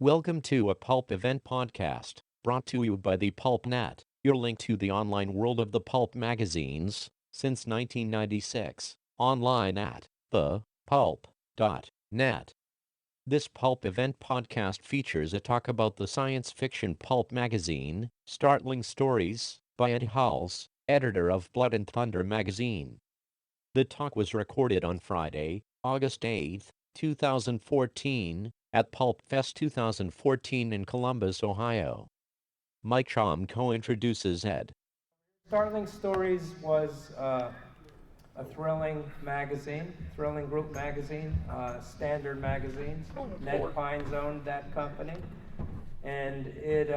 Welcome to a Pulp Event podcast, brought to you by the PulpNet, your link to the online world of the pulp magazines, since 1996, online at thepulp.net. This Pulp Event podcast features a talk about the science fiction pulp magazine, Startling Stories, by Ed Hulse, editor of Blood and Thunder magazine. The talk was recorded on Friday, August 8, 2014, at PulpFest 2014 in Columbus, Ohio. Mike Chomko introduces Ed. Startling Stories was a thrilling group magazine, Standard Magazines. Ned Pines owned that company. And it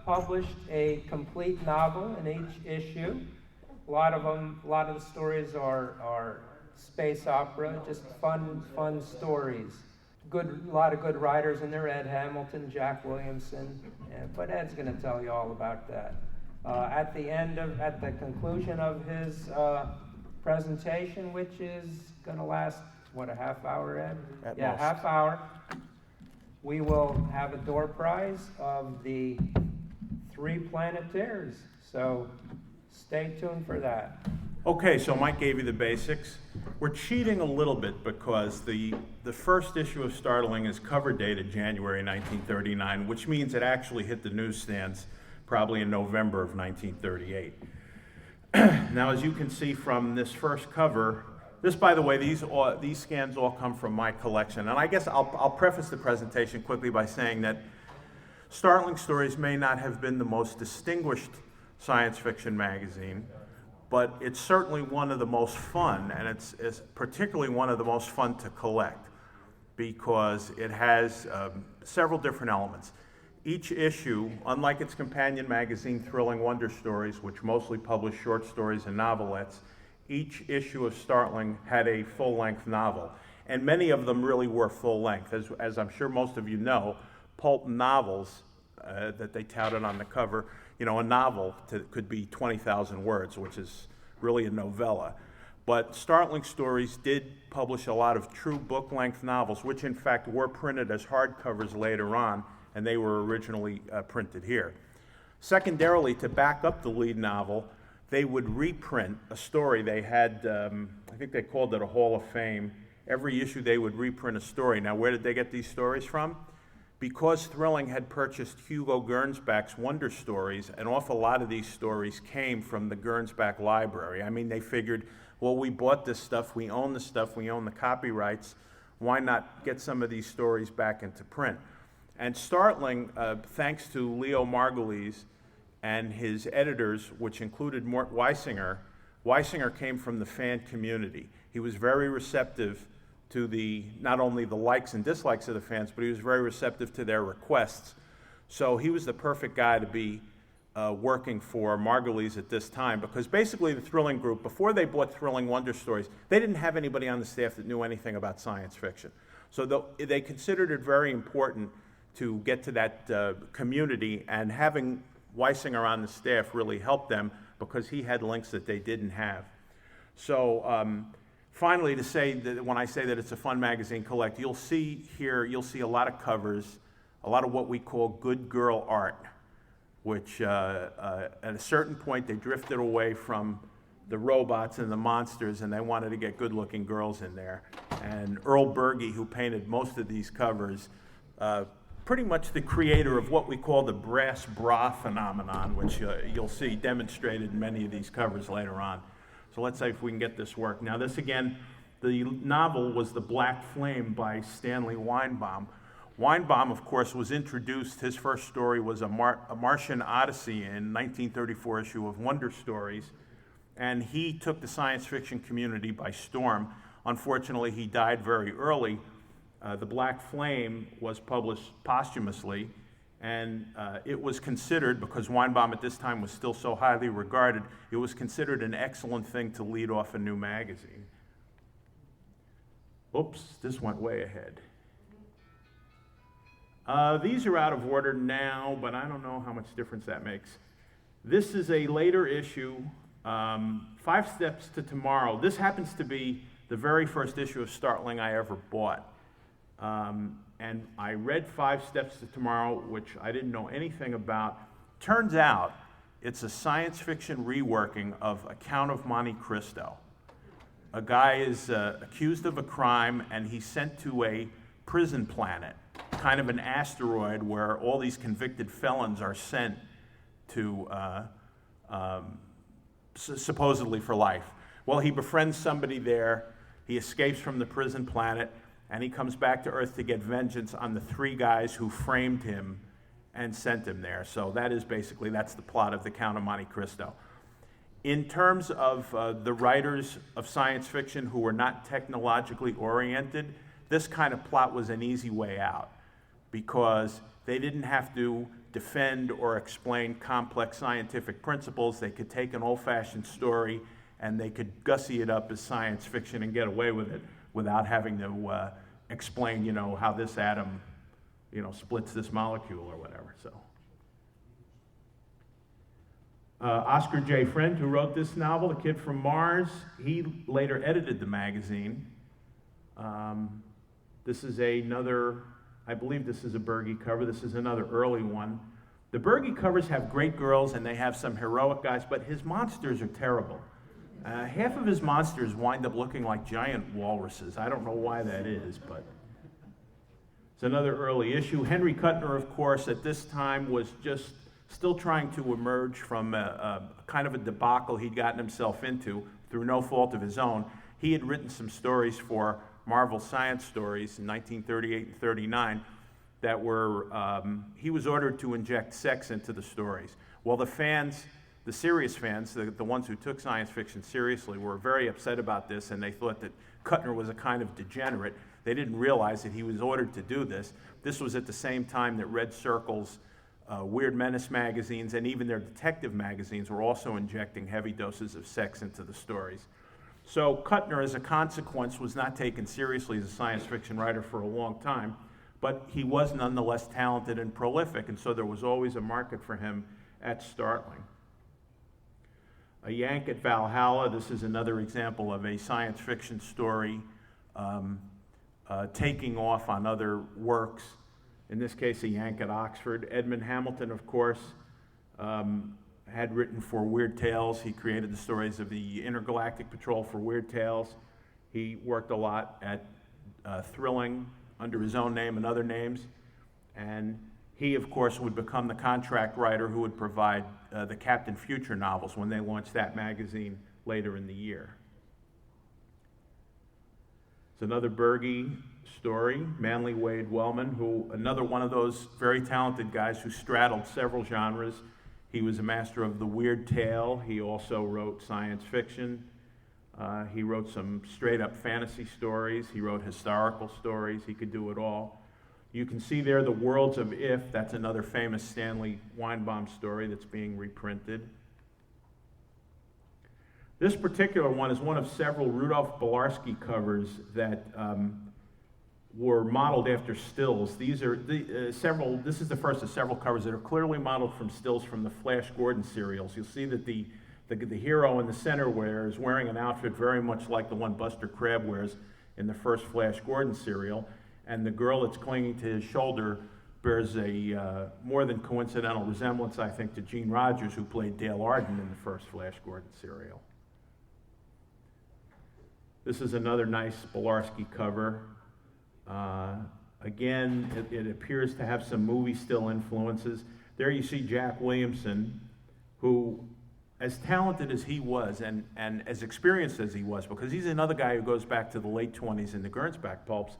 published a complete novel in each issue. A lot of the stories are space opera, just fun stories. A lot of good writers in there, Ed Hamilton, Jack Williamson, but Ed's going to tell you all about that. At the conclusion of his presentation, which is going to last, a half hour, Ed? At Yeah, most. half hour. We will have a door prize of the 3 Planeteers, so stay tuned for that. Okay, so Mike gave you the basics. We're cheating a little bit because the first issue of Startling is cover dated January 1939, which means it actually hit the newsstands probably in November of 1938. Now, as you can see from this first cover, this, by the way, these scans all come from my collection. And I guess I'll preface the presentation quickly by saying that Startling Stories may not have been the most distinguished science fiction magazine, but it's certainly one of the most fun, and it's particularly one of the most fun to collect because it has several different elements. Each issue, unlike its companion magazine, Thrilling Wonder Stories, which mostly published short stories and novelettes, each issue of Startling had a full-length novel, and many of them really were full-length. As I'm sure most of you know, pulp novels that they touted on the cover, a novel could be 20,000 words, which is really a novella. But Startling Stories did publish a lot of true book-length novels, which in fact were printed as hardcovers later on, and they were originally printed here. Secondarily, to back up the lead novel, they would reprint a story. They had, I think they called it a Hall of Fame. Every issue they would reprint a story. Now, where did they get these stories from? Because Thrilling had purchased Hugo Gernsback's Wonder Stories, an awful lot of these stories came from the Gernsback library. I mean, they figured, well, we bought this stuff, we own the stuff, we own the copyrights, why not get some of these stories back into print? And Startling, thanks to Leo Margulies and his editors, which included Mort Weisinger came from the fan community. He was very receptive to not only the likes and dislikes of the fans, but he was very receptive to their requests. So he was the perfect guy to be working for Margulies at this time, because basically the Thrilling group, before they bought Thrilling Wonder Stories, they didn't have anybody on the staff that knew anything about science fiction. So they considered it very important to get to that community, and having Weisinger on the staff really helped them because he had links that they didn't have. So finally, to say that when I say that it's a fun magazine collect, you'll see a lot of covers, a lot of what we call good girl art, which at a certain point they drifted away from the robots and the monsters, and they wanted to get good-looking girls in there. And Earl Berge, who painted most of these covers, pretty much the creator of what we call the brass bra phenomenon, which you'll see demonstrated in many of these covers later on. So let's see if we can get this work. Now this again, the novel was The Black Flame by Stanley Weinbaum. Weinbaum, of course, was introduced, his first story was a Martian Odyssey in 1934 issue of Wonder Stories, and he took the science fiction community by storm. Unfortunately, he died very early. The Black Flame was published posthumously, and it was considered, because Weinbaum at this time was still so highly regarded, it was considered an excellent thing to lead off a new magazine. Oops, this went way ahead. These are out of order now, but I don't know how much difference that makes. This is a later issue, 5 Steps to Tomorrow. This happens to be the very first issue of Startling I ever bought. and I read 5 Steps to Tomorrow, which I didn't know anything about. Turns out it's a science fiction reworking of A Count of Monte Cristo. A guy is accused of a crime, and he's sent to a prison planet, kind of an asteroid where all these convicted felons are sent to supposedly for life. Well, he befriends somebody there, he escapes from the prison planet, and he comes back to Earth to get vengeance on the 3 guys who framed him and sent him there. So that is basically, that's the plot of The Count of Monte Cristo. In terms of the writers of science fiction who were not technologically oriented, this kind of plot was an easy way out because they didn't have to defend or explain complex scientific principles. They could take an old-fashioned story and they could gussy it up as science fiction and get away with it without having to explain, how this atom, splits this molecule or whatever. So, Oscar J. Friend, who wrote this novel, The Kid from Mars, he later edited the magazine. This is another, I believe this is a Berge cover. This is another early one. The Berge covers have great girls and they have some heroic guys, but his monsters are terrible. Half of his monsters wind up looking like giant walruses. I don't know why that is, but it's another early issue. Henry Kuttner, of course, at this time was just still trying to emerge from a kind of a debacle he'd gotten himself into through no fault of his own. He had written some stories for Marvel Science Stories in 1938 and 39 that were, he was ordered to inject sex into the stories. Well, the fans, the serious fans, the ones who took science fiction seriously, were very upset about this, and they thought that Kuttner was a kind of degenerate. They didn't realize that he was ordered to do this. This was at the same time that Red Circle's Weird Menace magazines and even their detective magazines were also injecting heavy doses of sex into the stories. So Kuttner, as a consequence, was not taken seriously as a science fiction writer for a long time, but he was nonetheless talented and prolific, and so there was always a market for him at Startling. A Yank at Valhalla, this is another example of a science fiction story taking off on other works. In this case, A Yank at Oxford. Edmund Hamilton, of course, had written for Weird Tales. He created the stories of the Intergalactic Patrol for Weird Tales. He worked a lot at Thrilling under his own name and other names. And he, of course, would become the contract writer who would provide the Captain Future novels when they launched that magazine later in the year. It's another Berge story, Manly Wade Wellman, who, another one of those very talented guys who straddled several genres. He was a master of the weird tale. He also wrote science fiction. He wrote some straight-up fantasy stories. He wrote historical stories. He could do it all. You can see there The Worlds of If. That's another famous Stanley Weinbaum story that's being reprinted. This particular one is one of several Rudolph Belarski covers that were modeled after stills. These are this is the first of several covers that are clearly modeled from stills from the Flash Gordon serials. You'll see that the hero in the center is wearing an outfit very much like the one Buster Crabbe wears in the first Flash Gordon serial, and the girl that's clinging to his shoulder bears a more than coincidental resemblance, I think, to Gene Rogers, who played Dale Arden in the first Flash Gordon serial. This is another nice Belarski cover. Again, it appears to have some movie still influences. There you see Jack Williamson, who, as talented as he was and as experienced as he was, because he's another guy who goes back to the late 20s in the Gernsback pulps,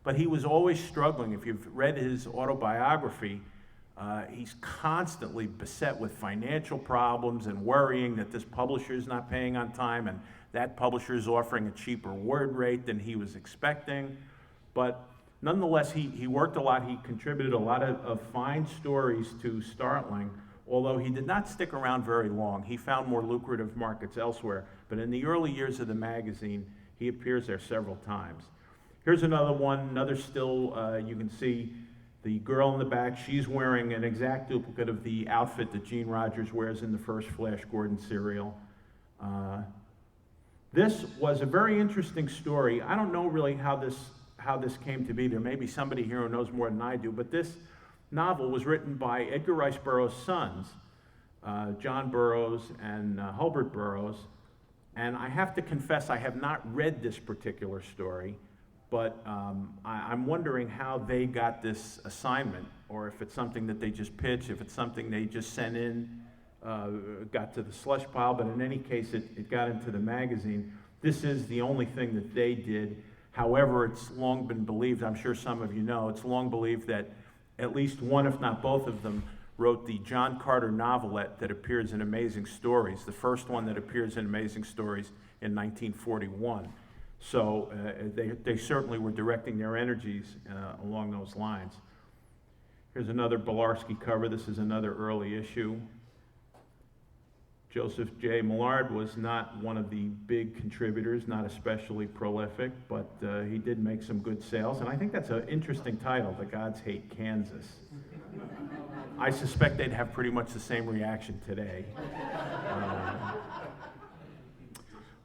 but he was always struggling. If you've read his autobiography, he's constantly beset with financial problems and worrying that this publisher's not paying on time and that publisher's offering a cheaper word rate than he was expecting. But nonetheless, he worked a lot. He contributed a lot of fine stories to Startling, although he did not stick around very long. He found more lucrative markets elsewhere. But in the early years of the magazine, he appears there several times. Here's another one, another still. You can see the girl in the back. She's wearing an exact duplicate of the outfit that Gene Rogers wears in the first Flash Gordon serial. This was a very interesting story. I don't know really how this how this came to be. There may be somebody here who knows more than I do, but this novel was written by Edgar Rice Burroughs' sons, John Burroughs and Hulbert Burroughs. And I have to confess, I have not read this particular story, but I'm wondering how they got this assignment, or if it's something that they just pitched, if it's something they just sent in, got to the slush pile, but in any case, it got into the magazine. This is the only thing that they did. However, it's long been believed, I'm sure some of you know, it's long believed that at least one, if not both of them, wrote the John Carter novelette that appears in Amazing Stories, the first one that appears in Amazing Stories in 1941. So they certainly were directing their energies along those lines. Here's another Belarsky cover. This is another early issue. Joseph J. Millard was not one of the big contributors, not especially prolific, but he did make some good sales. And I think that's an interesting title, The Gods Hate Kansas. I suspect they'd have pretty much the same reaction today.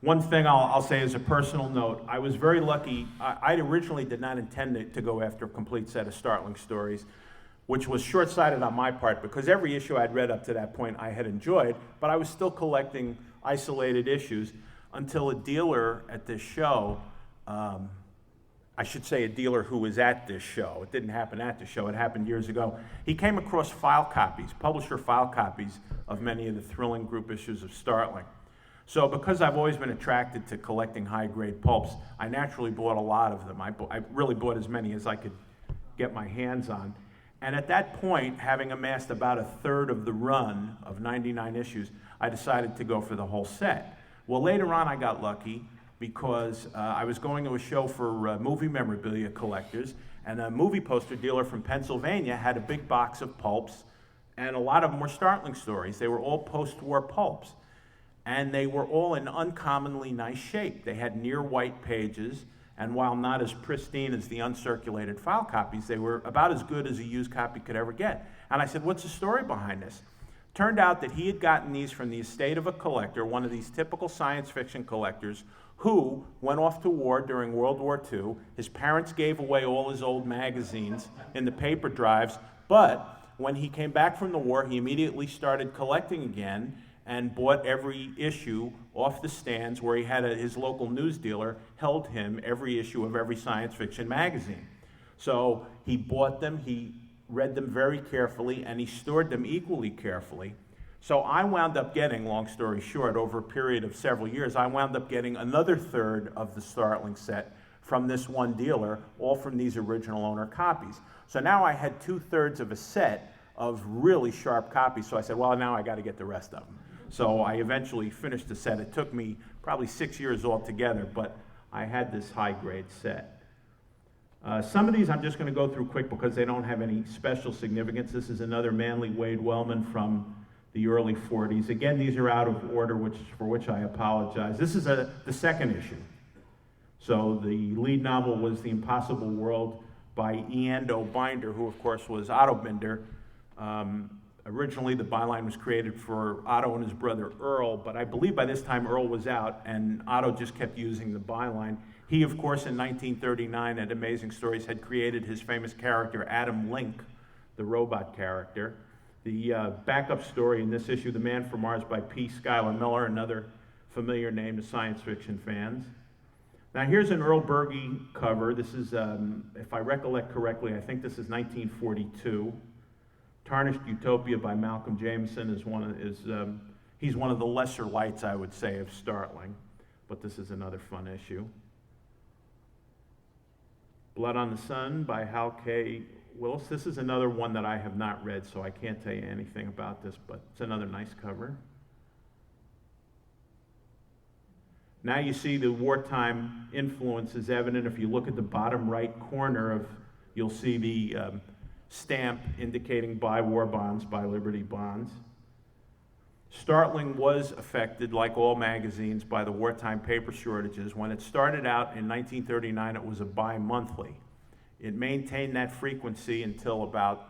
One thing I'll say as a personal note, I was very lucky. I originally did not intend to go after a complete set of Startling Stories, which was short-sighted on my part because every issue I'd read up to that point I had enjoyed, but I was still collecting isolated issues until a dealer at this show, I should say a dealer who was at this show. It didn't happen at the show, it happened years ago. He came across file copies, publisher file copies of many of the Thrilling group issues of Startling. So because I've always been attracted to collecting high-grade pulps, I naturally bought a lot of them. I really bought as many as I could get my hands on. And at that point, having amassed about a third of the run of 99 issues, I decided to go for the whole set. Well, later on I got lucky because I was going to a show for movie memorabilia collectors, and a movie poster dealer from Pennsylvania had a big box of pulps, and a lot of them were Startling Stories. They were all post-war pulps. And they were all in uncommonly nice shape. They had near white pages, and while not as pristine as the uncirculated file copies, they were about as good as a used copy could ever get. And I said, what's the story behind this? Turned out that he had gotten these from the estate of a collector, one of these typical science fiction collectors, who went off to war during World War II. His parents gave away all his old magazines in the paper drives, but when he came back from the war, he immediately started collecting again, and bought every issue off the stands where he had his local news dealer held him every issue of every science fiction magazine. So he bought them, he read them very carefully, and he stored them equally carefully. So I wound up getting, long story short, over a period of several years, I wound up getting another third of the Startling set from this one dealer, all from these original owner copies. So now I had 2/3 of a set of really sharp copies, so I said, well, now I got to get the rest of them. So I eventually finished the set. It took me probably 6 years altogether, but I had this high-grade set. Some of these I'm just going to go through quick because they don't have any special significance. This is another Manly Wade Wellman from the early 40s. Again, these are out of order, for which I apologize. This is the second issue. So the lead novel was The Impossible World by Ian O'Binder, who of course was Otto Binder. Originally, the byline was created for Otto and his brother Earl, but I believe by this time Earl was out, and Otto just kept using the byline. He, of course, in 1939 at Amazing Stories had created his famous character, Adam Link, the robot character. The backup story in this issue, The Man from Mars by P. Schuyler Miller, another familiar name to science fiction fans. Now here's an Earl Berge cover. This is, if I recollect correctly, I think this is 1942. Tarnished Utopia by Malcolm Jameson he's one of the lesser lights, I would say, of Startling, but this is another fun issue. Blood on the Sun by Hal K. Willis. This is another one that I have not read, so I can't tell you anything about this, but it's another nice cover. Now you see the wartime influence is evident. If you look at the bottom right corner you'll see the stamp indicating buy war bonds, buy Liberty bonds. Startling was affected, like all magazines, by the wartime paper shortages. When it started out in 1939, it was a bi-monthly. It maintained that frequency until about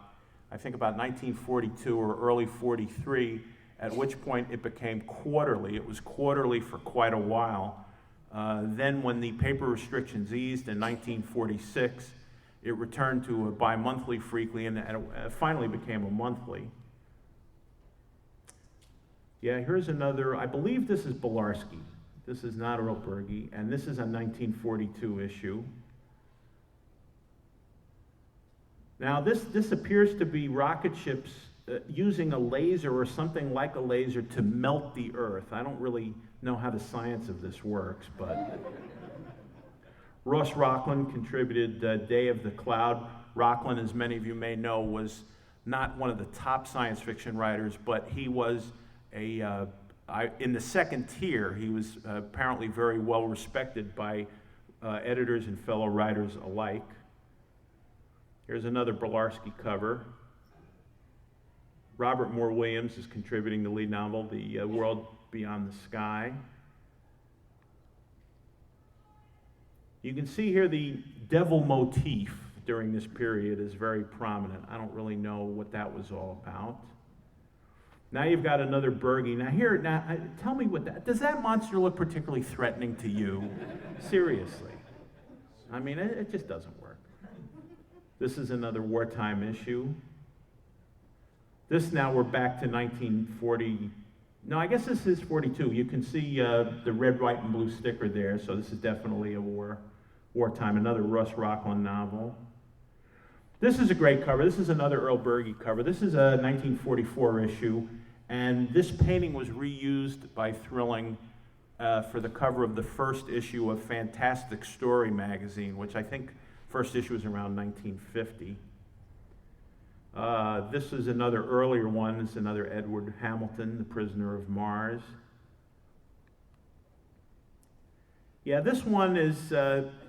1942 or early 43, at which point it became quarterly. It was quarterly for quite a while. Then when the paper restrictions eased in 1946, it returned to a bi-monthly frequently and finally became a monthly. Yeah, here's another, I believe this is Belarski. This is not Earl Berge, and this is a 1942 issue. Now this appears to be rocket ships using a laser or something like a laser to melt the Earth. I don't really know how the science of this works, but Ross Rocklin contributed Day of the Cloud. Rocklin, as many of you may know, was not one of the top science fiction writers, but he was in the second tier. He was apparently very well respected by editors and fellow writers alike. Here's another Belarski cover. Robert Moore Williams is contributing the lead novel, The World Beyond the Sky. You can see here the devil motif during this period is very prominent. I don't really know what that was all about. Now you've got another Berge. Now tell me does that monster look particularly threatening to you? Seriously. I mean, it just doesn't work. This is another wartime issue. This now we're back to 1940. No, I guess this is 42. You can see the red, white, and blue sticker there, so this is definitely a wartime, another Russ Rocklin novel. This is a great cover. This is another Earl Berge cover. This is a 1944 issue, and this painting was reused by Thrilling for the cover of the first issue of Fantastic Story magazine, which I think first issue was around 1950. This is another earlier one. This is another Edward Hamilton, The Prisoner of Mars. Yeah, this one is,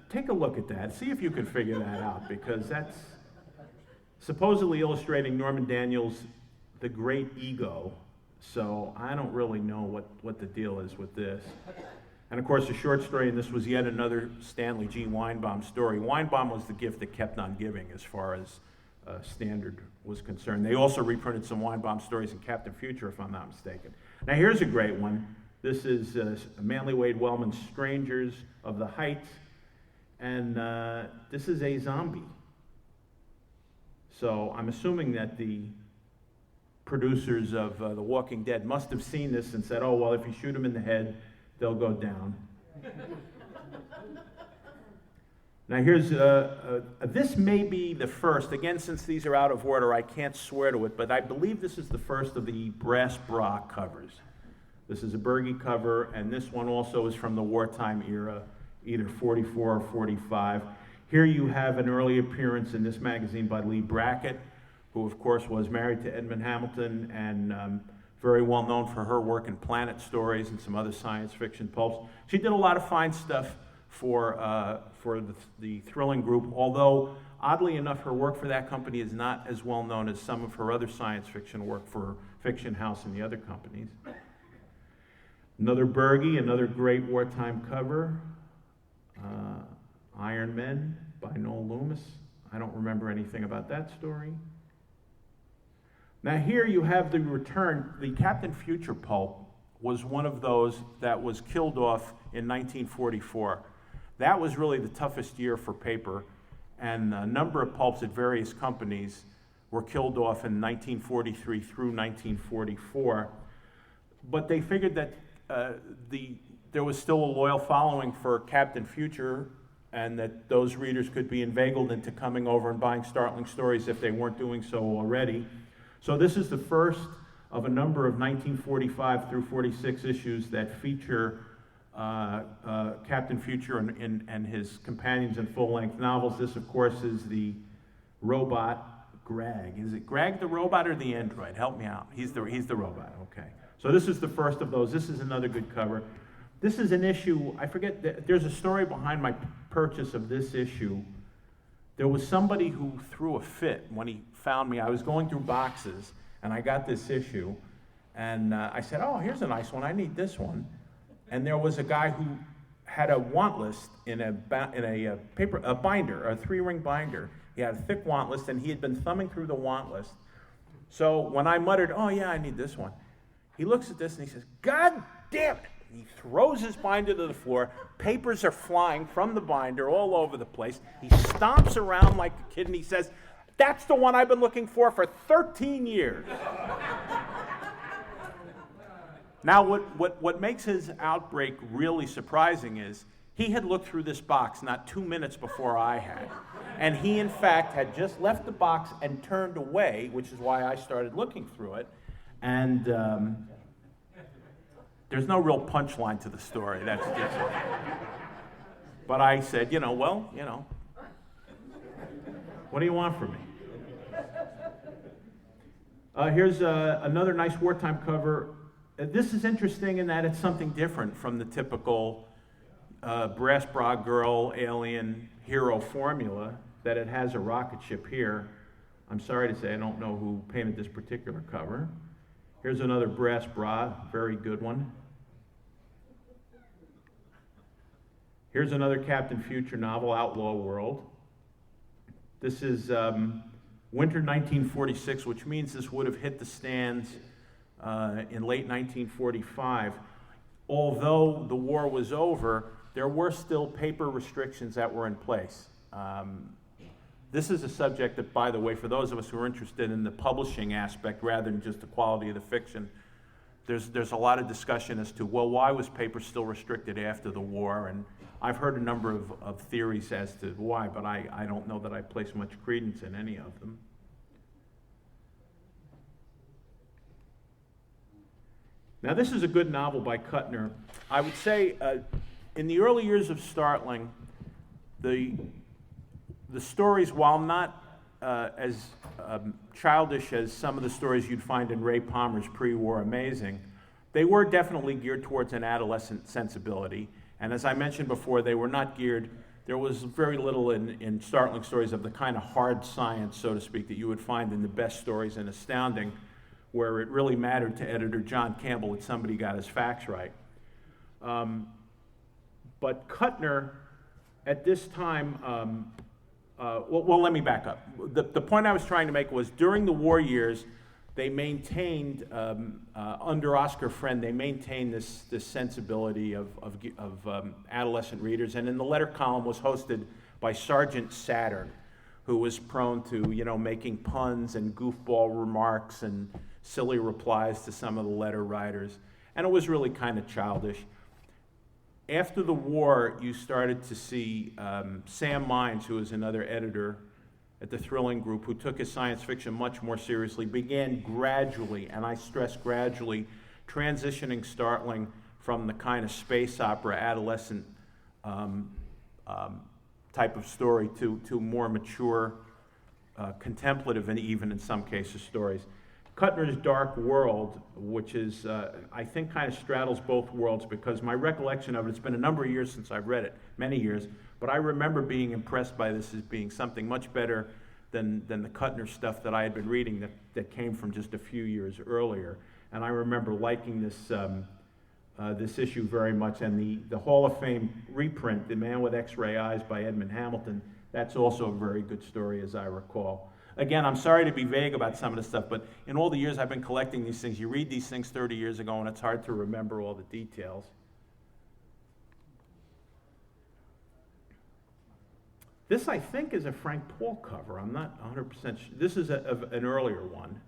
take a look at that. See if you can figure that out, because that's supposedly illustrating Norman Daniels' The Great Ego. So I don't really know what the deal is with this. And of course, the short story in this was yet another Stanley G. Weinbaum story. Weinbaum was the gift that kept on giving as far as Standard was concerned. They also reprinted some Weinbaum stories in Captain Future, if I'm not mistaken. Now here's a great one. This is Manly Wade Wellman's Strangers of the Heights, and this is a zombie. So I'm assuming that the producers of The Walking Dead must have seen this and said, oh, well, if you shoot them in the head, they'll go down. Now here's, this may be the first, again, since these are out of order, I can't swear to it, but I believe this is the first of the brass bra covers. This is a Berge cover, and this one also is from the wartime era, either 44 or 45. Here you have an early appearance in this magazine by Lee Brackett, who of course was married to Edmund Hamilton and very well known for her work in Planet Stories and some other science fiction pulps. She did a lot of fine stuff for the Thrilling Group, although oddly enough her work for that company is not as well known as some of her other science fiction work for Fiction House and the other companies. Another Berge, another great wartime cover. Iron Men by Noel Loomis. I don't remember anything about that story. Now here you have the return. The Captain Future pulp was one of those that was killed off in 1944. That was really the toughest year for paper, and a number of pulps at various companies were killed off in 1943 through 1944. But they figured that there was still a loyal following for Captain Future, and that those readers could be inveigled into coming over and buying Startling Stories if they weren't doing so already. So this is the first of a number of 1945 through 46 issues that feature Captain Future and his companions in full-length novels. This, of course, is the robot Greg. Is it Greg the robot or the android? Help me out. He's the robot, okay. So this is the first of those. This is another good cover. This is an issue, I forget, there's a story behind my purchase of this issue. There was somebody who threw a fit when he found me. I was going through boxes, and I got this issue, and I said, oh, here's a nice one, I need this one. And there was a guy who had a want list in a binder, a 3-ring binder. He had a thick want list, and he had been thumbing through the want list. So when I muttered, oh yeah, I need this one, he looks at this and he says, God damn it, He throws his binder to the floor. Papers are flying from the binder all over the place. He stomps around like a kid and he says, "That's the one I've been looking for 13 years." Now, what makes his outbreak really surprising is he had looked through this box not 2 minutes before I had. And he, in fact, had just left the box and turned away, which is why I started looking through it. And there's no real punchline to the story. That's just. But I said, what do you want from me? Here's another nice wartime cover. This is interesting in that it's something different from the typical brass bra girl, alien, hero formula, that it has a rocket ship here. I'm sorry to say I don't know who painted this particular cover. Here's another brass bra, very good one. Here's another Captain Future novel, Outlaw World. This is winter 1946, which means this would have hit the stands in late 1945. Although the war was over, there were still paper restrictions that were in place. This is a subject that, by the way, for those of us who are interested in the publishing aspect rather than just the quality of the fiction, there's a lot of discussion as to, well, why was paper still restricted after the war? And I've heard a number of theories as to why, but I don't know that I place much credence in any of them. Now, this is a good novel by Kuttner. I would say in the early years of Startling, the stories, while not as childish as some of the stories you'd find in Ray Palmer's pre-war Amazing, they were definitely geared towards an adolescent sensibility. And as I mentioned before, they were not geared, there was very little in Startling Stories of the kind of hard science, so to speak, that you would find in the best stories in Astounding, where it really mattered to editor John Campbell that somebody got his facts right. But Kuttner, at this time, well, let me back up. The point I was trying to make was during the war years, they maintained, under Oscar Friend, they maintained this sensibility of adolescent readers. And in the letter column was hosted by Sergeant Saturn, who was prone to, making puns and goofball remarks and silly replies to some of the letter writers. And it was really kind of childish. After the war, you started to see Sam Mines, who was another editor at the Thrilling Group, who took his science fiction much more seriously, began gradually, and I stress gradually, transitioning Startling from the kind of space opera adolescent type of story to more mature, contemplative, and even in some cases stories. Kuttner's Dark World, which is, I think, kind of straddles both worlds, because my recollection of it, it's been a number of years since I've read it, many years, but I remember being impressed by this as being something much better than the Kuttner stuff that I had been reading that came from just a few years earlier. And I remember liking this issue very much, and the Hall of Fame reprint, The Man with X-Ray Eyes by Edmund Hamilton, that's also a very good story, as I recall. Again, I'm sorry to be vague about some of the stuff, but in all the years I've been collecting these things, you read these things 30 years ago, and it's hard to remember all the details. This, I think, is a Frank Paul cover. I'm not 100% sure. This is an earlier one.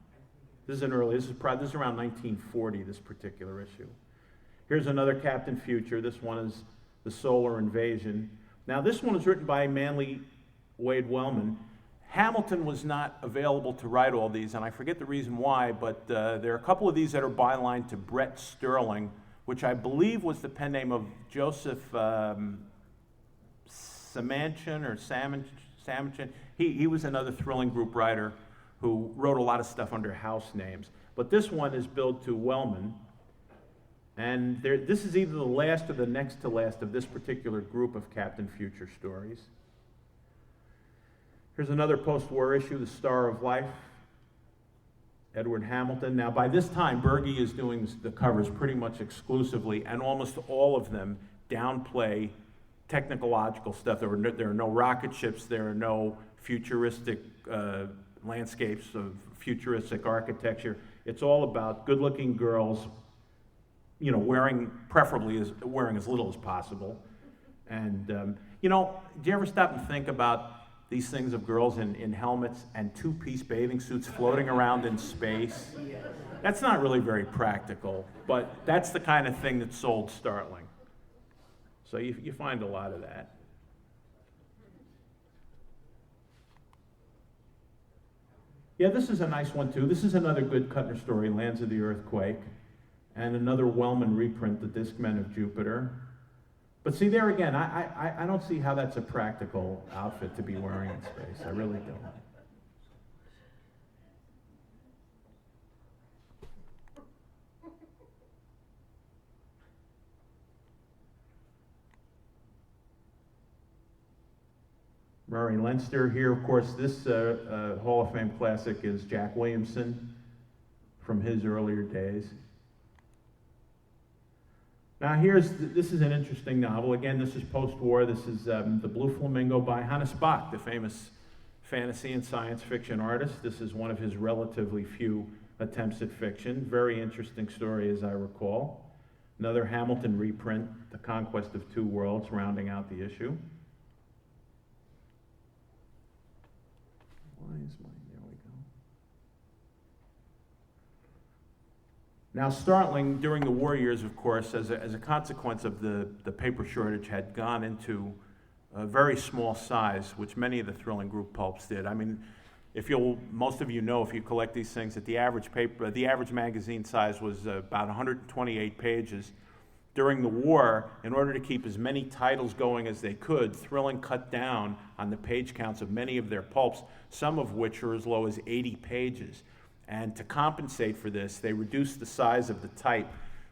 This is around 1940, this particular issue. Here's another Captain Future. This one is The Solar Invasion. Now, this one is written by Manly Wade Wellman. Hamilton was not available to write all these, and I forget the reason why, but there are a couple of these that are bylined to Brett Sterling, which I believe was the pen name of Joseph Samanchin or Samanchin. He was another Thrilling Group writer who wrote a lot of stuff under house names. But this one is billed to Wellman, and this is either the last or the next to last of this particular group of Captain Future stories. Here's another post-war issue, The Star of Life, Edward Hamilton. Now, by this time, Berge is doing the covers pretty much exclusively, and almost all of them downplay technological stuff. There are no rocket ships, there are no futuristic landscapes of futuristic architecture. It's all about good-looking girls preferably wearing as little as possible. And, do you ever stop and think about these things of girls in helmets and two-piece bathing suits floating around in space? That's not really very practical, but that's the kind of thing that sold Startling. So you find a lot of that. Yeah, this is a nice one too. This is another good Kuttner story, Lands of the Earthquake, and another Wellman reprint, The Discmen of Jupiter. But see, there again, I don't see how that's a practical outfit to be wearing in space. I really don't. Murray Leinster here, of course. This Hall of Fame classic is Jack Williamson from his earlier days. Now this is an interesting novel. Again, this is post-war. This is The Blue Flamingo by Hannes Bach, the famous fantasy and science fiction artist. This is one of his relatively few attempts at fiction. Very interesting story, as I recall. Another Hamilton reprint, The Conquest of Two Worlds, rounding out the issue. There we go. Now, Startling, during the war years, of course, as a consequence of the paper shortage, had gone into a very small size, which many of the Thrilling Group pulps did. I mean, most of you know, if you collect these things, that the average magazine size was about 128 pages. During the war, in order to keep as many titles going as they could, Thrilling cut down on the page counts of many of their pulps, some of which are as low as 80 pages. And to compensate for this, they reduced the size of the type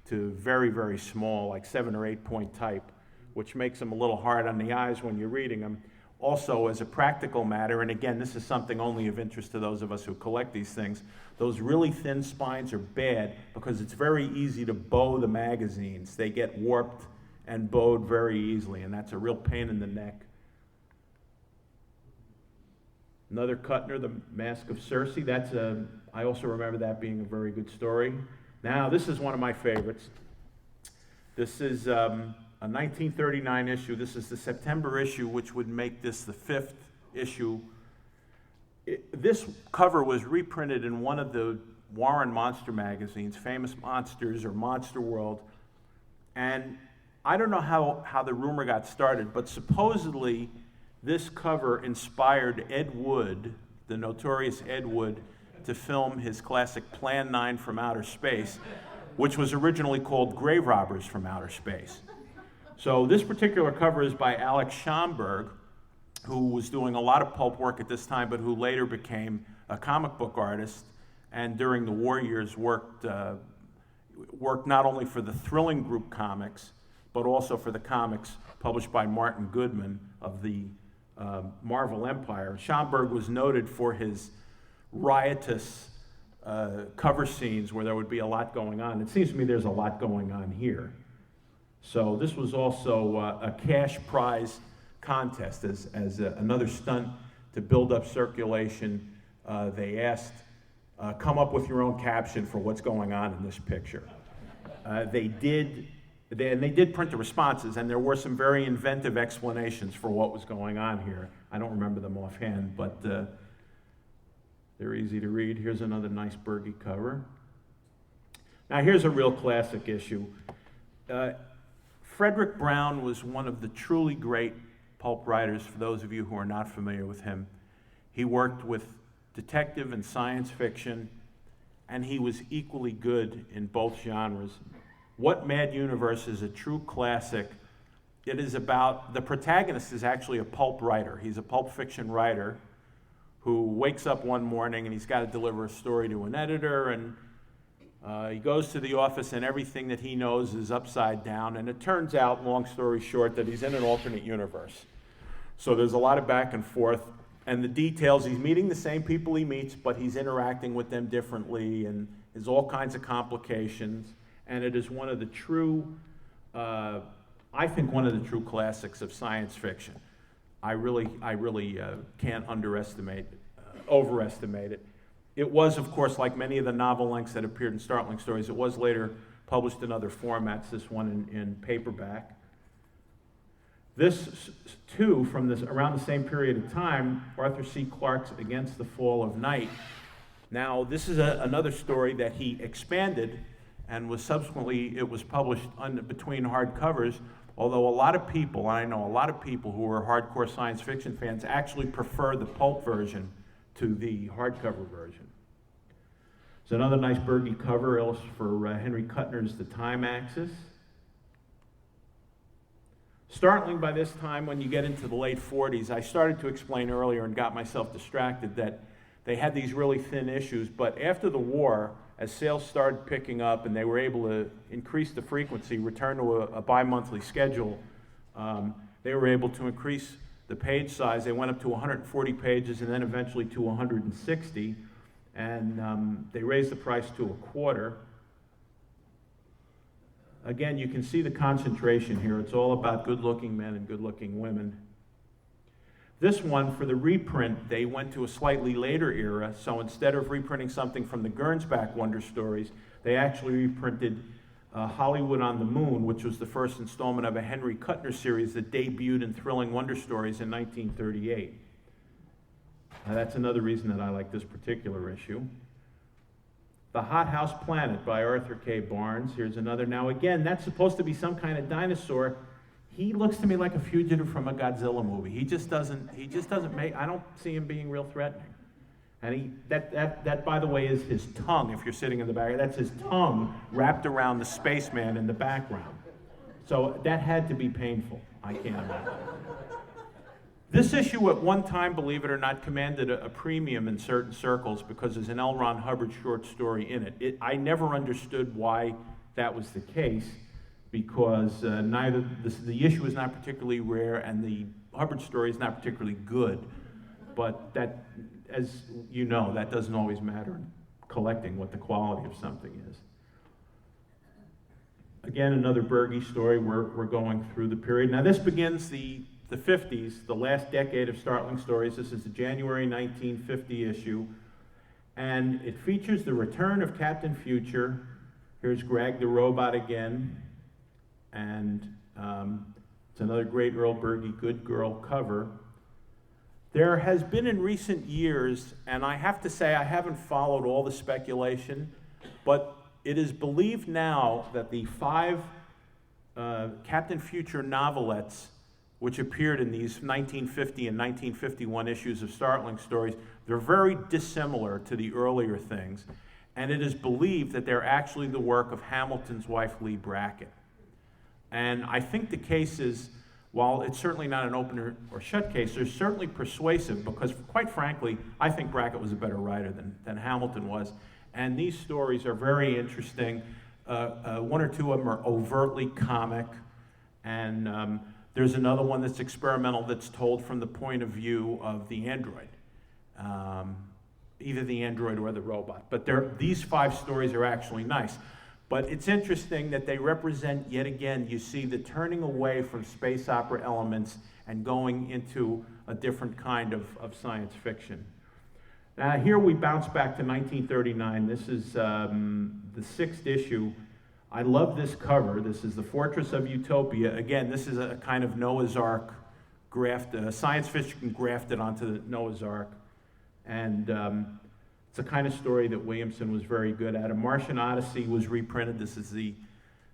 to very, very small, like 7 or 8 point type, which makes them a little hard on the eyes when you're reading them. Also, as a practical matter, and again, this is something only of interest to those of us who collect these things, those really thin spines are bad because it's very easy to bow the magazines. They get warped and bowed very easily, and that's a real pain in the neck. Another Kuttner, The Mask of Circe. I also remember that being a very good story. Now, this is one of my favorites. This is a 1939 issue. This is the September issue, which would make this the 5th issue. This cover was reprinted in one of the Warren Monster magazines, Famous Monsters or Monster World. And I don't know how the rumor got started, but supposedly this cover inspired Ed Wood, the notorious Ed Wood, to film his classic Plan 9 from Outer Space, which was originally called Grave Robbers from Outer Space. So this particular cover is by Alex Schomburg, who was doing a lot of pulp work at this time, but who later became a comic book artist, and during the war years worked not only for the Thrilling Group comics, but also for the comics published by Martin Goodman of the Marvel Empire. Schomburg was noted for his riotous cover scenes where there would be a lot going on. It seems to me there's a lot going on here. So this was also a cash prize contest as another stunt to build up circulation. They asked, come up with your own caption for what's going on in this picture. They did print the responses, and there were some very inventive explanations for what was going on here. I don't remember them offhand, but they're easy to read. Here's another nice Berge cover. Now here's a real classic issue. Frederick Brown was one of the truly great pulp writers, for those of you who are not familiar with him. He worked with detective and science fiction, and he was equally good in both genres. What Mad Universe is a true classic. It is about, the protagonist is actually a pulp writer. He's a pulp fiction writer who wakes up one morning and he's got to deliver a story to an editor, and he goes to the office and everything that he knows is upside down, and it turns out, long story short, that he's in an alternate universe. So there's a lot of back and forth, and the details, he's meeting the same people he meets, but he's interacting with them differently, and there's all kinds of complications, and it is one of the true, I think one of the true classics of science fiction. I really can't overestimate it. It was, of course, like many of the novel lengths that appeared in Startling Stories, it was later published in other formats, this one in paperback. This, too, from this around the same period of time, Arthur C. Clarke's Against the Fall of Night. Now, this is another story that he expanded and was subsequently, it was published between hardcovers, although a lot of people, I know a lot of people who are hardcore science fiction fans actually prefer the pulp version to the hardcover version. It's another nice Berge cover for Henry Kuttner's The Time Axis. Startling by this time, when you get into the late 40s, I started to explain earlier and got myself distracted that they had these really thin issues, but after the war, as sales started picking up and they were able to increase the frequency, return to a bi-monthly schedule, they were able to increase the page size. They went up to 140 pages and then eventually to 160, and they raised the price to a quarter. Again, you can see the concentration here. It's all about good-looking men and good-looking women. This one, for the reprint, they went to a slightly later era, so instead of reprinting something from the Gernsback Wonder Stories, they actually reprinted Hollywood on the Moon, which was the first installment of a Henry Kuttner series that debuted in Thrilling Wonder Stories in 1938. That's another reason that I like this particular issue. The Hothouse Planet by Arthur K. Barnes. Here's another. Now again, that's supposed to be some kind of dinosaur. He looks to me like a fugitive from a Godzilla movie. He just doesn't make, I don't see him being real threatening. And that by the way is his tongue, if you're sitting in the back, that's his tongue wrapped around the spaceman in the background. So that had to be painful, I can't imagine. This issue at one time, believe it or not, commanded a premium in certain circles because there's an L. Ron Hubbard short story in it. I never understood why that was the case, because the issue is not particularly rare and the Hubbard story is not particularly good. But that, as you know, that doesn't always matter in collecting what the quality of something is. Again, another Berge story. We're going through the period. Now this begins the 50s, the last decade of Startling Stories. This is the January 1950 issue, and it features the return of Captain Future. Here's Greg the Robot again, and it's another great Earl Berge Good Girl cover. There has been in recent years, and I have to say I haven't followed all the speculation, but it is believed now that the 5 Captain Future novelettes which appeared in these 1950 and 1951 issues of Startling Stories, they're very dissimilar to the earlier things, and it is believed that they're actually the work of Hamilton's wife, Lee Brackett. And I think the case is, while it's certainly not an open or shut case, they're certainly persuasive because, quite frankly, I think Brackett was a better writer than Hamilton was. And these stories are very interesting. One or two of them are overtly comic, and there's another one that's experimental that's told from the point of view of the android, either the android or the robot. But these 5 stories are actually nice. But it's interesting that they represent, yet again, you see the turning away from space opera elements and going into a different kind of science fiction. Now here we bounce back to 1939. This is the 6th issue. I love this cover. This is the Fortress of Utopia. Again, this is a kind of Noah's Ark science fiction grafted onto the Noah's Ark. And it's a kind of story that Williamson was very good at. A Martian Odyssey was reprinted. This is the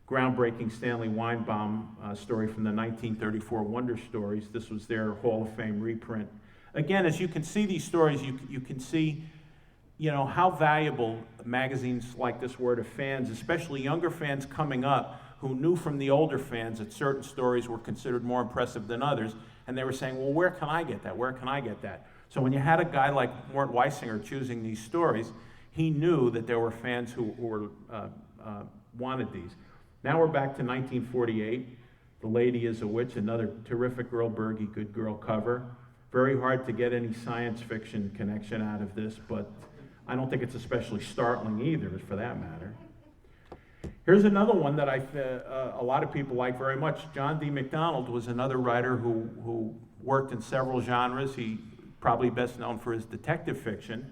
groundbreaking Stanley Weinbaum story from the 1934 Wonder Stories. This was their Hall of Fame reprint. Again, as you can see these stories, you can see how valuable magazines like this were to fans, especially younger fans coming up who knew from the older fans that certain stories were considered more impressive than others, and they were saying, well, where can I get that? Where can I get that? So when you had a guy like Mort Weisinger choosing these stories, he knew that there were fans who wanted these. Now we're back to 1948. The Lady is a Witch, another terrific Earl Berge Good Girl cover. Very hard to get any science fiction connection out of this, but I don't think it's especially startling either, for that matter. Here's another one that a lot of people like very much. John D. MacDonald was another writer who worked in several genres. He probably best known for his detective fiction,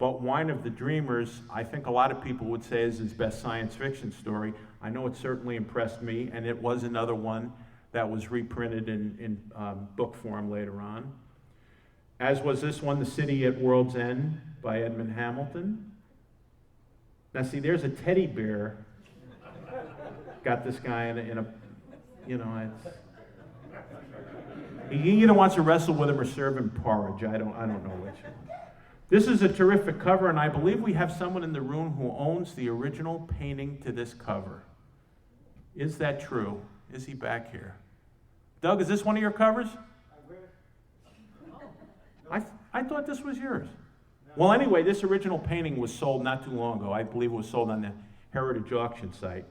But Wine of the Dreamers, I think a lot of people would say is his best science fiction story. I know it certainly impressed me, and it was another one that was reprinted in book form later on. As was this one, The City at World's End by Edmund Hamilton. Now see, there's a teddy bear. Got this guy in a you know, he either wants to wrestle with him or serve him porridge. I don't know which. This is a terrific cover, and I believe we have someone in the room who owns the original painting to this cover. Is that true? Is he back here? Doug, is this one of your covers? I thought this was yours. Well, anyway, this original painting was sold not too long ago. I believe it was sold on the Heritage auction site.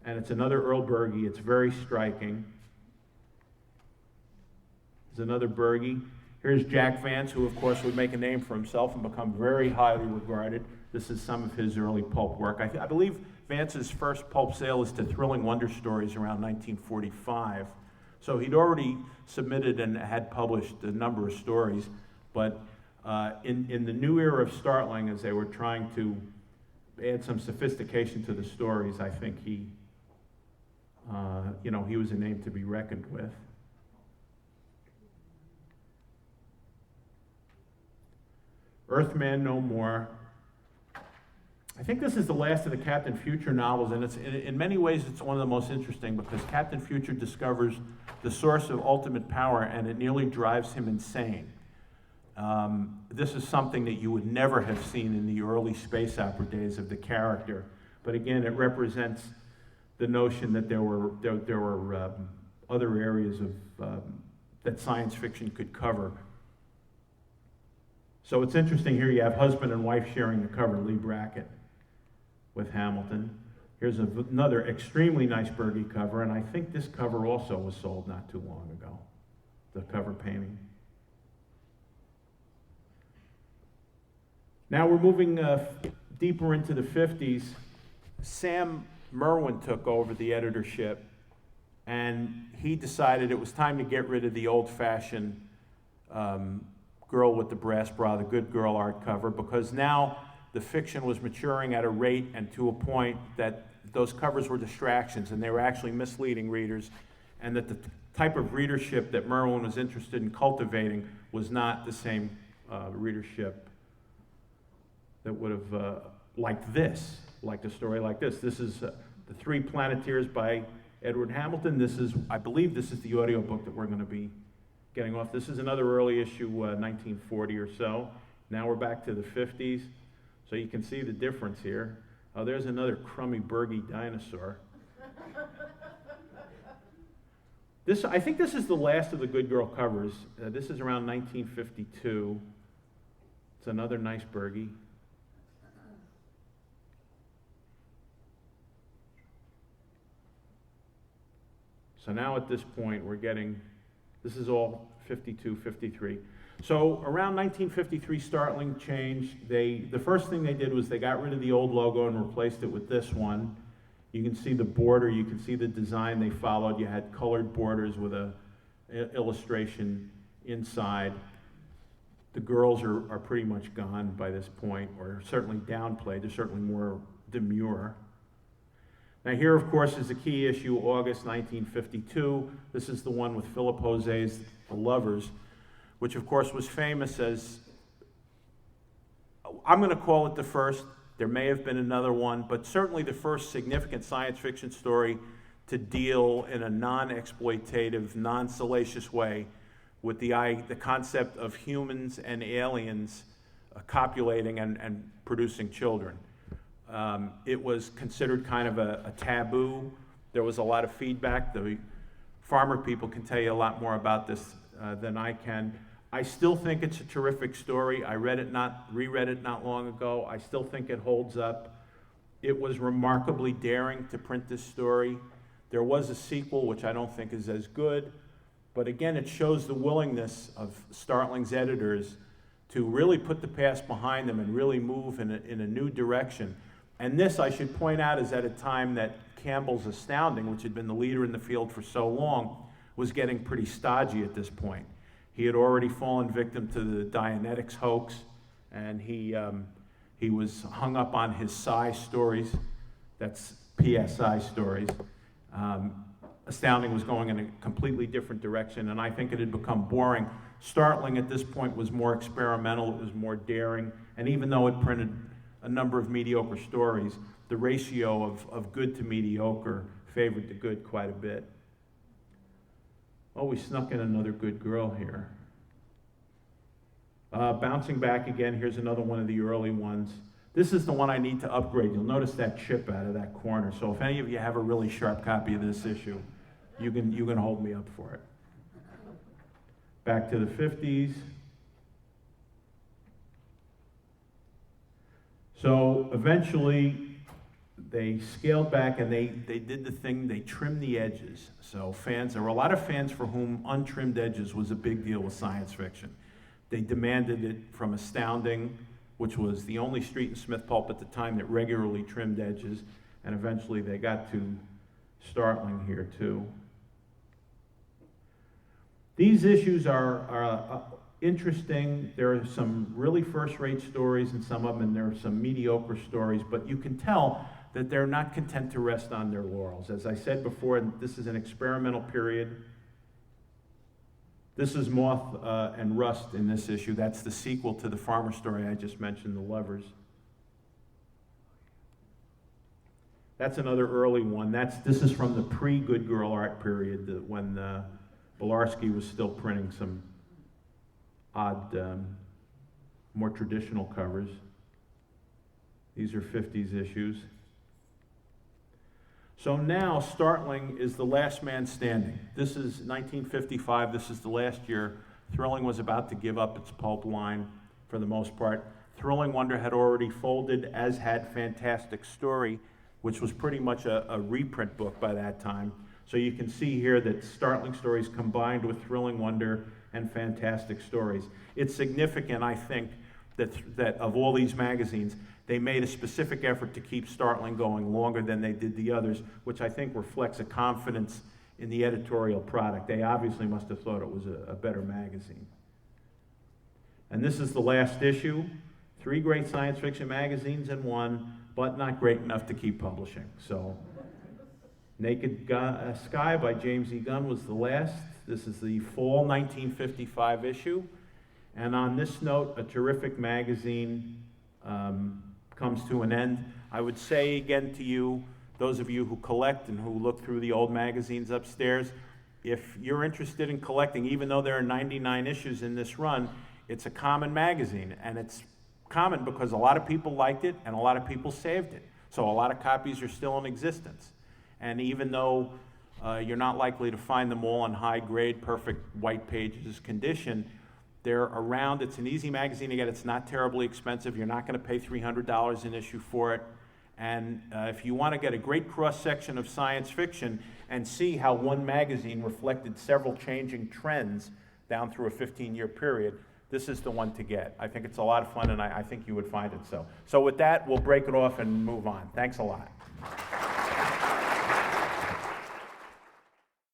And it's another Earl Berge. It's very striking. There's another Berge. Here's Jack Vance, who of course would make a name for himself and become very highly regarded. This is some of his early pulp work. I believe Vance's first pulp sale is to Thrilling Wonder Stories around 1945. So he'd already submitted and had published a number of stories, but in the new era of Startling, as they were trying to add some sophistication to the stories, I think he was a name to be reckoned with. Earthman No More. I think this is the last of the Captain Future novels, and it's in many ways it's one of the most interesting because Captain Future discovers the source of ultimate power and it nearly drives him insane. This is something that you would never have seen in the early space opera days of the character, but again, it represents the notion that there were other areas of that science fiction could cover. So it's interesting here. You have husband and wife sharing the cover, Lee Brackett with Hamilton. Here's another extremely nice Berge cover, and I think this cover also was sold not too long ago, the cover painting. Now we're moving deeper into the 50s. Sam Merwin took over the editorship, and he decided it was time to get rid of the old-fashioned girl with the brass bra, the good girl art cover, because now the fiction was maturing at a rate and to a point that those covers were distractions and they were actually misleading readers, and that the type of readership that Merwin was interested in cultivating was not the same readership that would have liked a story like this. This is The Three Planeteers by Edward Hamilton. I believe this is the audiobook that we're going to be getting off. This is another early issue, 1940 or so. Now we're back to the 50s. So you can see the difference here. Oh, there's another crummy Berge dinosaur. I think this is the last of the Good Girl covers. This is around 1952. It's another nice Berge. So now at this point we're getting, this is all 52, 53. So around 1953, Startling changed. The first thing they did was they got rid of the old logo and replaced it with this one. You can see the border, you can see the design they followed. You had colored borders with a illustration inside. The girls are pretty much gone by this point, or certainly downplayed. They're certainly more demure. Now here, of course, is the key issue, August 1952. This is the one with Philip Jose's The Lovers, which of course was famous as, I'm going to call it the first. There may have been another one, but certainly the first significant science fiction story to deal in a non-exploitative, non-salacious way with the concept of humans and aliens copulating and producing children. It was considered kind of a taboo. There was a lot of feedback. The farmer people can tell you a lot more about this than I can. I still think it's a terrific story. I reread it not long ago. I still think it holds up. It was remarkably daring to print this story. There was a sequel, which I don't think is as good, but again, it shows the willingness of Startling's editors to really put the past behind them and really move in a new direction. And this, I should point out, is at a time that Campbell's Astounding, which had been the leader in the field for so long, was getting pretty stodgy at this point. He had already fallen victim to the Dianetics hoax, and he He was hung up on his size stories, that's PSI stories. Astounding was going in a completely different direction, and I think it had become boring. Startling at this point was more experimental, it was more daring, and even though it printed a number of mediocre stories, the ratio of good to mediocre favored the good quite a bit. Oh, we snuck in another good girl here. Bouncing back again, here's another one of the early ones. This is the one I need to upgrade. You'll notice that chip out of that corner. So if any of you have a really sharp copy of this issue, you can hold me up for it. Back to the 50s. So eventually, they scaled back and they did the thing, they trimmed the edges. So there were a lot of fans for whom untrimmed edges was a big deal with science fiction. They demanded it from Astounding, which was the only Street and Smith pulp at the time that regularly trimmed edges, and eventually they got to Startling here too. These issues are interesting. There are some really first-rate stories in some of them, and there are some mediocre stories, but you can tell that they're not content to rest on their laurels. As I said before, this is an experimental period. This is Moth and Rust in this issue. That's the sequel to the farmer story I just mentioned, The Lovers. That's another early one. This is from the pre-Good Girl art period, when Belarski was still printing some odd, more traditional covers. These are 50s issues. So now Startling is the last man standing. This is 1955, this is the last year. Thrilling was about to give up its pulp line for the most part. Thrilling Wonder had already folded, as had Fantastic Story, which was pretty much a reprint book by that time. So you can see here that Startling Stories combined with Thrilling Wonder and Fantastic Stories. It's significant, I think, that of all these magazines, they made a specific effort to keep Startling going longer than they did the others, which I think reflects a confidence in the editorial product. They obviously must have thought it was a better magazine. And this is the last issue. 3 great science fiction magazines in one, but not great enough to keep publishing. So, Naked Sky by James E. Gunn was the last. This is the fall 1955 issue. And on this note, a terrific magazine comes to an end. I would say again to you, those of you who collect and who look through the old magazines upstairs, if you're interested in collecting, even though there are 99 issues in this run, it's a common magazine, and it's common because a lot of people liked it and a lot of people saved it. So a lot of copies are still in existence. And even though you're not likely to find them all in high grade, perfect white pages condition, they're around. It's an easy magazine to get. It's not terribly expensive. You're not going to pay $300 an issue for it. And if you want to get a great cross-section of science fiction and see how one magazine reflected several changing trends down through a 15-year period, this is the one to get. I think it's a lot of fun, and I think you would find it so. So with that, we'll break it off and move on. Thanks a lot.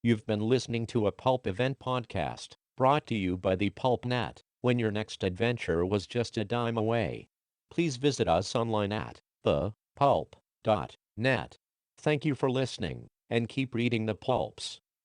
You've been listening to a Pulp Event podcast, brought to you by the PulpNet. When your next adventure was just a dime away. Please visit us online at thepulp.net. Thank you for listening, and keep reading the pulps.